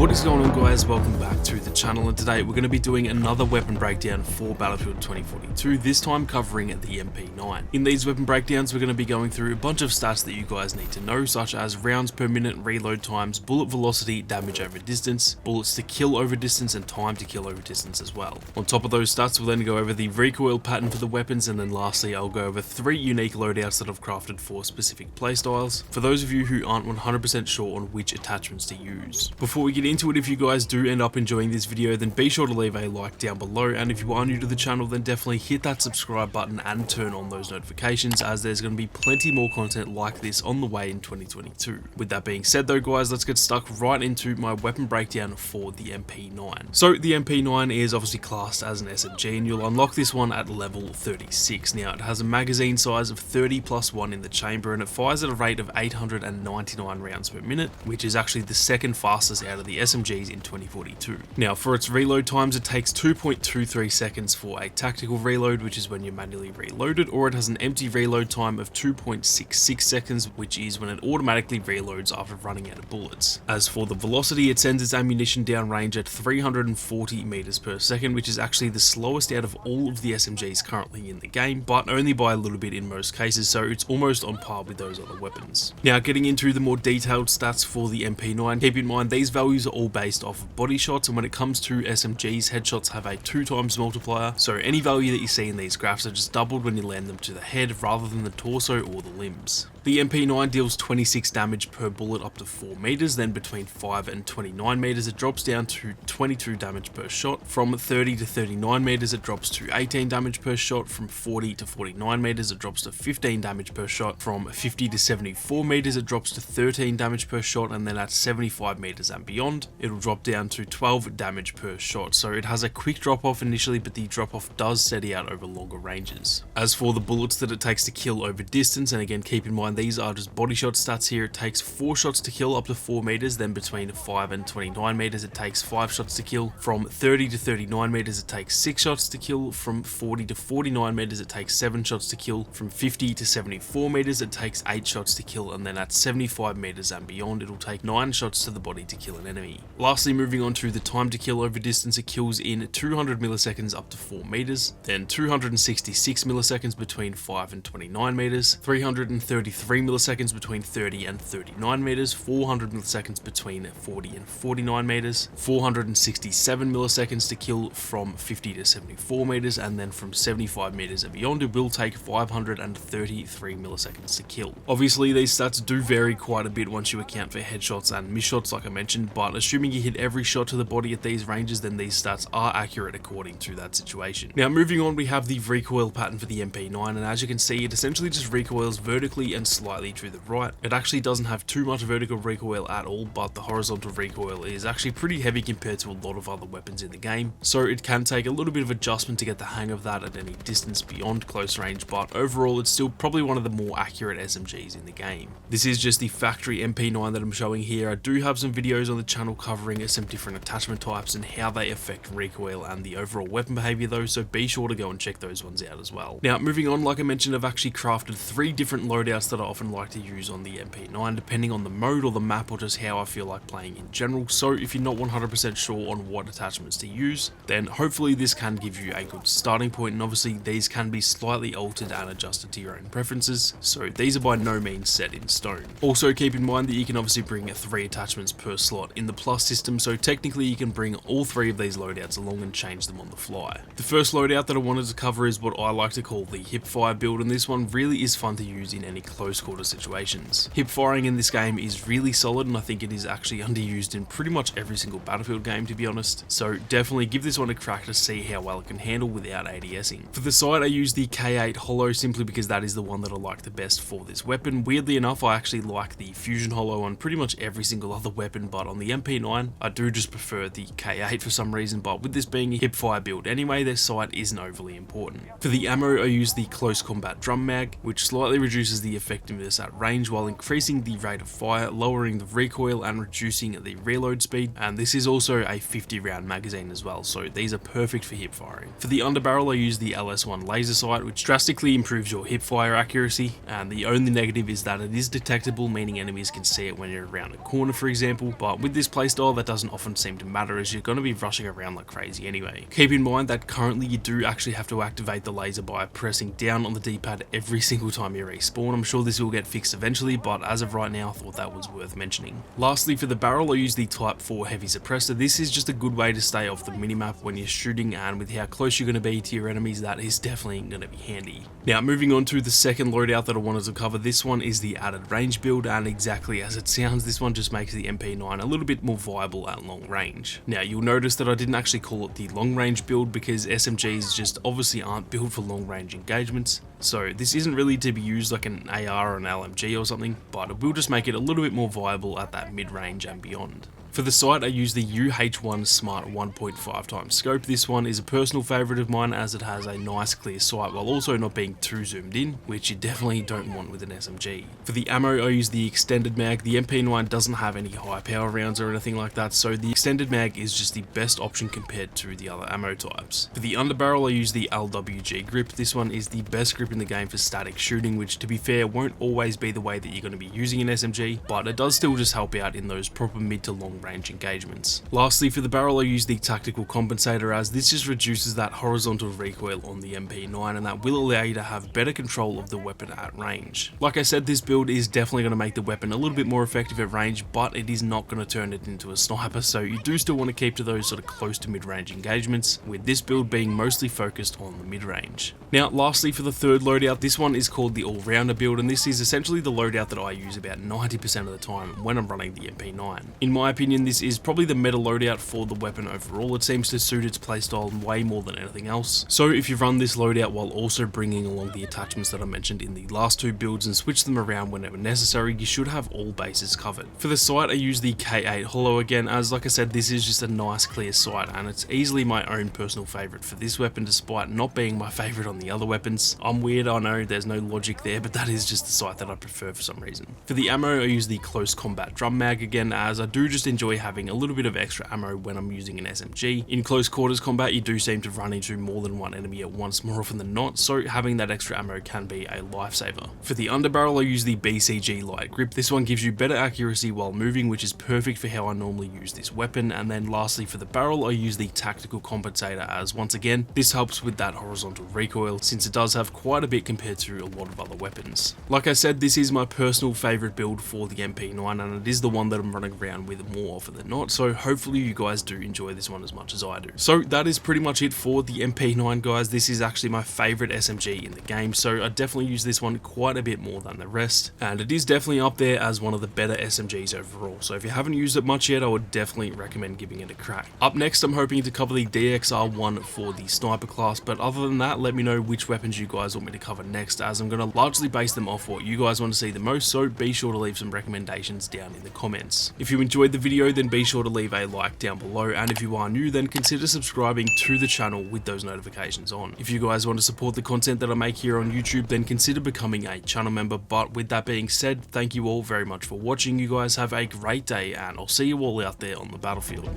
What is going on, guys? Welcome back to the channel, and today we're going to be doing another weapon breakdown for Battlefield 2042, this time covering the MP9. In these weapon breakdowns we're going to be going through a bunch of stats that you guys need to know, such as rounds per minute, reload times, bullet velocity, damage over distance, bullets to kill over distance, and time to kill over distance as well. On top of those stats we'll then go over the recoil pattern for the weapons, and then lastly I'll go over 3 unique loadouts that I've crafted for specific playstyles, for those of you who aren't 100% sure on which attachments to use. Before we get into it, if you guys do end up enjoying this video, then be sure to leave a like down below, and if you are new to the channel then definitely hit that subscribe button and turn on those notifications, as there's going to be plenty more content like this on the way in 2022. With that being said though, guys, let's get stuck right into my weapon breakdown for the MP9. So the MP9 is obviously classed as an SMG, and you'll unlock this one at level 36. Now it has a magazine size of 30+1 in the chamber, and it fires at a rate of 899 rounds per minute, which is actually the second fastest out of the SMGs in 2042. Now for its reload times, it takes 2.23 seconds for a tactical reload, which is when you manually reload it, or it has an empty reload time of 2.66 seconds, which is when it automatically reloads after running out of bullets. As for the velocity, it sends its ammunition down range at 340 meters per second, which is actually the slowest out of all of the SMGs currently in the game, but only by a little bit in most cases, so it's almost on par with those other weapons. Now getting into the more detailed stats for the MP9, keep in mind these values are all based off of body shots, and when it comes to SMGs, headshots have a 2x multiplier, so any value that you see in these graphs are just doubled when you land them to the head rather than the torso or the limbs. The MP9 deals 26 damage per bullet up to 4 meters, then between 5 and 29 meters it drops down to 22 damage per shot. From 30 to 39 meters it drops to 18 damage per shot. From 40 to 49 meters it drops to 15 damage per shot. From 50 to 74 meters it drops to 13 damage per shot, and then at 75 meters and beyond it'll drop down to 12 damage per shot. So it has a quick drop off initially, but the drop off does steady out over longer ranges. As for the bullets that it takes to kill over distance, and again keep in mind these are just body shot stats here, it takes 4 shots to kill up to 4 meters, then between 5 and 29 meters it takes 5 shots to kill. From 30 to 39 meters it takes 6 shots to kill. From 40 to 49 meters it takes 7 shots to kill. From 50 to 74 meters it takes 8 shots to kill, and then at 75 meters and beyond it'll take 9 shots to the body to kill an enemy. Lastly, moving on to the time to kill over distance, it kills in 200 milliseconds up to 4 meters, then 266 milliseconds between 5 and 29 meters, 333 milliseconds between 30 and 39 meters, 400 milliseconds between 40 and 49 meters, 467 milliseconds to kill from 50 to 74 meters, and then from 75 meters and beyond it will take 533 milliseconds to kill. Obviously these stats do vary quite a bit once you account for headshots and miss shots like I mentioned, but assuming you hit every shot to the body at these ranges, then these stats are accurate according to that situation. Now moving on, we have the recoil pattern for the MP9, and as you can see it essentially just recoils vertically and slightly to the right. It actually doesn't have too much vertical recoil at all, but the horizontal recoil is actually pretty heavy compared to a lot of other weapons in the game, so it can take a little bit of adjustment to get the hang of that at any distance beyond close range, but overall it's still probably one of the more accurate SMGs in the game. This is just the factory MP9 that I'm showing here. I do have some videos on the channel covering some different attachment types and how they affect recoil and the overall weapon behavior though, so be sure to go and check those ones out as well. Now moving on, like I mentioned, I've actually crafted 3 different loadouts that I often like to use on the MP9 depending on the mode or the map or just how I feel like playing in general. So if you're not 100% sure on what attachments to use, then hopefully this can give you a good starting point, and obviously these can be slightly altered and adjusted to your own preferences, so these are by no means set in stone. Also keep in mind that you can obviously bring 3 attachments per slot in the plus system, so technically you can bring all 3 of these loadouts along and change them on the fly. The first loadout that I wanted to cover is what I like to call the hipfire build, and this one really is fun to use in any close quarter situations. Hip firing in this game is really solid, and I think it is actually underused in pretty much every single Battlefield game to be honest, so definitely give this one a crack to see how well it can handle without ADSing. For the sight I use the K8 Hollow simply because that is the one that I like the best for this weapon. Weirdly enough I actually like the Fusion Hollow on pretty much every single other weapon, but on the MP9 I do just prefer the K8 for some reason, but with this being a hipfire build anyway, their sight isn't overly important. For the ammo I use the Close Combat Drum Mag, which slightly reduces the effect effectiveness at range while increasing the rate of fire, lowering the recoil and reducing the reload speed, and this is also a 50 round magazine as well, so these are perfect for hip firing. For the underbarrel I use the LS1 laser sight, which drastically improves your hip fire accuracy, and the only negative is that it is detectable, meaning enemies can see it when you're around a corner for example, but with this playstyle that doesn't often seem to matter as you're going to be rushing around like crazy anyway. Keep in mind that currently you do actually have to activate the laser by pressing down on the D-pad every single time you respawn. I'm sure this will get fixed eventually, but as of right now I thought that was worth mentioning. Lastly, for the barrel I use the Type 4 heavy suppressor. This is just a good way to stay off the minimap when you're shooting, and with how close you're going to be to your enemies, that is definitely going to be handy. Now moving on to the second loadout that I wanted to cover, this one is the added range build, and exactly as it sounds, this one just makes the MP9 a little bit more viable at long range. Now you'll notice that I didn't actually call it the long range build because SMGs just obviously aren't built for long range engagements, so this isn't really to be used like an AR or an LMG or something, but it will just make it a little bit more viable at that mid range and beyond. For the sight I use the UH1 Smart 1.5x scope. This one is a personal favourite of mine as it has a nice clear sight while also not being too zoomed in, which you definitely don't want with an SMG. For the ammo I use the extended mag. The MP9 doesn't have any high power rounds or anything like that, so the extended mag is just the best option compared to the other ammo types. For the underbarrel I use the LWG grip. This one is the best grip in the game for static shooting, which to be fair won't always be the way that you're going to be using an SMG, but it does still just help out in those proper mid to long range engagements. Lastly, for the barrel I use the tactical compensator, as this just reduces that horizontal recoil on the MP9 and that will allow you to have better control of the weapon at range. Like I said, this build is definitely going to make the weapon a little bit more effective at range, but it is not going to turn it into a sniper, so you do still want to keep to those sort of close to mid-range engagements, with this build being mostly focused on the mid-range. Now lastly, for the third loadout, this one is called the all-rounder build, and this is essentially the loadout that I use about 90% of the time when I'm running the MP9. In my opinion, this is probably the meta loadout for the weapon overall. It seems to suit its playstyle way more than anything else. So if you run this loadout while also bringing along the attachments that I mentioned in the last two builds and switch them around whenever necessary, you should have all bases covered. For the sight I use the K8 Hollow again, as like I said, this is just a nice clear sight and it's easily my own personal favourite for this weapon despite not being my favourite on the other weapons. I'm weird, I know, there's no logic there, but that is just the sight that I prefer for some reason. For the ammo I use the close combat drum mag again, as I do just enjoy having a little bit of extra ammo when I'm using an SMG. In close quarters combat you do seem to run into more than one enemy at once more often than not, so having that extra ammo can be a lifesaver. For the underbarrel I use the BCG light grip. This one gives you better accuracy while moving, which is perfect for how I normally use this weapon. And then lastly, for the barrel I use the tactical compensator, as once again this helps with that horizontal recoil since it does have quite a bit compared to a lot of other weapons. Like I said, this is my personal favourite build for the MP9 and it is the one that I'm running around with more often than not, so hopefully you guys do enjoy this one as much as I do. So that is pretty much it for the MP9 guys. This is actually my favourite SMG in the game, so I definitely use this one quite a bit more than the rest, and it is definitely up there as one of the better SMGs overall, so if you haven't used it much yet I would definitely recommend giving it a crack. Up next I'm hoping to cover the DXR1 for the sniper class, but other than that let me know which weapons you guys want me to cover next, as I'm going to largely base them off what you guys want to see the most, so be sure to leave some recommendations down in the comments. If you enjoyed the video then be sure to leave a like down below, and if you are new then consider subscribing to the channel with those notifications on. If you guys want to support the content that I make here on YouTube then consider becoming a channel member. But with that being said, thank you all very much for watching. You guys have a great day and I'll see you all out there on the battlefield.